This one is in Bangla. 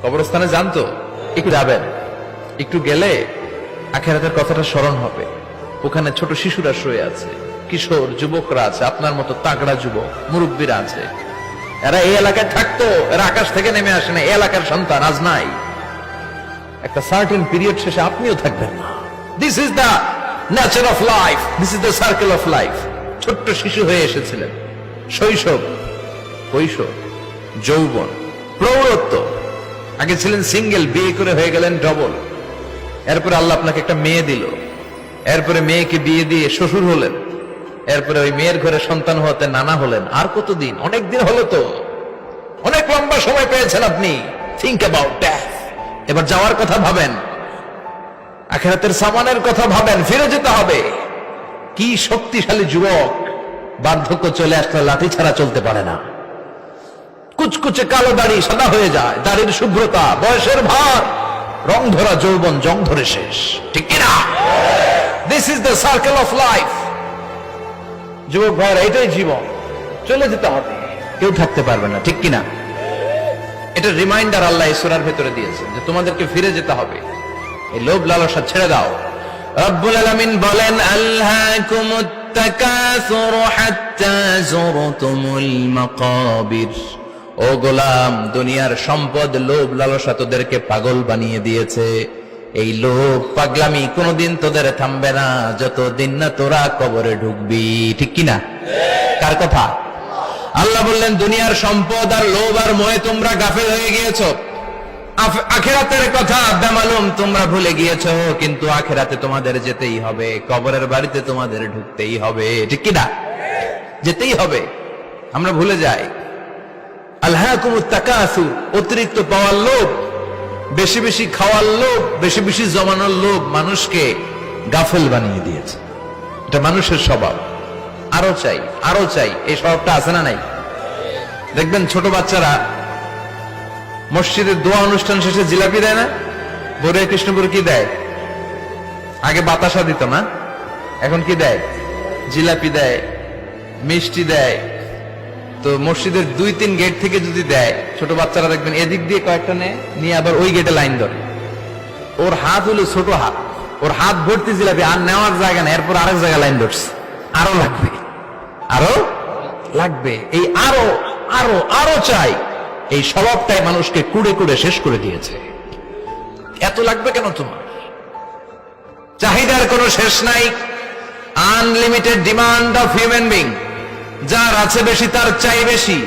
কবরস্থানে জানতো একটু যাবেন, একটু গেলে আখিরাতের কথাটা স্মরণ হবে। ওখানে ছোট শিশুরা শুয়ে আছে, কিশোর যুবকরা আছে, আপনার মতো তাগড়া যুবক মুরব্বীরা আছে। এরা এই এলাকায় থাকতো, এরা আকাশ থেকে নেমে আসে না, এই এলাকার সন্তান আজ নাই। একটা সার্টেন পিরিয়ড শেষে আপনিও থাকবেন না। This is the nature of life, this is the circle of life. ছোট্ট শিশু হয়ে এসেছিলেন, শৈশব, কৈশোর, যৌবন, প্রৌঢ়ত্ব। আগে ছিলেন সিঙ্গেল, বিয়ে করে হয়ে গেলেন ডবল। এরপরে আল্লাহ আপনাকে একটা মেয়ে দিল, এরপরে মেয়েকে বিয়ে দিয়ে শ্বশুর হলেন, এরপরে ওই মেয়ের ঘরে সন্তান হতে নানা হলেন। আর কতদিন? অনেক দিন হলো তো, অনেক লম্বা সময় পেয়েছেন আপনি। Think about death. এবার যাওয়ার কথা ভাবেন, আখিরাতের সামানের কথা ভাবেন, ফিরে যেতে হবে। কি শক্তিশালী যুবক, বার্ধক্য চলে আসলে লাঠি ছাড়া চলতে পারে না। কুচকুচে কালো দাড়ি সাদা হয়ে যায়, দাড়ির শুভ্রতা, বয়সের ভার, রং ধরা যৌবন জং ধরে শেষ, ঠিক কিনা? This is the circle of life. যুবক ভাইরা, এটাই জীবন, চলে যেতে হবে, কেউ থাকতে পারবে না, ঠিক কিনা? এটা রিমাইন্ডার আল্লাহ এই সূরার ভেতরে দিয়েছেন যে তোমাদেরকে ফিরে যেতে হবে। এই লোভ লালসা ছেড়ে দাও। রব্বুল আলামিন বলেন, আল্হাকুমুত তাকাসুর হাত্তা যুরতুমুল মাকাবির। ও গোলাম, দুনিয়ার সম্পদ, লোভ লালসা তোদেরকে পাগল বানিয়ে দিয়েছে। এই লোভ পাগলামি কোনোদিন তোদের থামবে না যতদিন না তোরা কবরে ঢুকবি, ঠিক কিনা? কার কথা? আল্লাহ বললেন, দুনিয়ার সম্পদ আর লোভ আর মোহে তোমরা গাফেল হয়ে গিয়েছো। আখিরাতের কথা বেমালুম তোমরা ভুলে গিয়েছো। কিন্তু আখিরাতে তোমাদের যেতেই হবে, কবরের বাড়িতে তোমাদের ঢুকতেই হবে, ঠিক কিনা? যেতেই হবে। আমরা ভুলে যাই। আলহাকুমুত তাকাসুর, অতিরিক্ত পাওয়ার লোভ, বেশি বেশি খাওয়ার লোভ, বেশি বেশি জমানোর লোভ মানুষকে গাফেল বানিয়ে দিয়েছে। এটা মানুষের স্বভাব। আরো চাই, আরো চাই, এই স্বভাবটা আছে না নাই? দেখবেন ছোট বাচ্চারা মসজিদের দোয়া অনুষ্ঠান শেষে জিলাপি দেয় না? বড় কৃষ্ণপুর কি দেয়? আগে বাতাসা দিত না, এখন কি দেয়? জিলাপি দেয়, মিষ্টি দেয়। তো মসজিদের 2-3 গেট থেকে যদি দেয়, ছোট বাচ্চারা দেখবেন এদিক দিয়ে কয়েকটা নিয়ে আবার ওই গেটে লাইন ধরে। ওর হাত হলো ছোট হাত, ওর হাত ভর্তি জিলাপি, আর নেওয়ার জায়গা না, এরপর আরেক জায়গায় লাইন ধরছে। আরো লাগবে, আরো লাগবে, এই আরো আরো আরো চাই। এই স্বভাবটাই মানুষকে কুড়ে কুড়ে শেষ করে দিয়েছে। এত লাগবে কেন তোমার? চাহিদার কোনো শেষ নাই। Unlimited demand of human being. যার আছে বেশি তার চাই বেশি।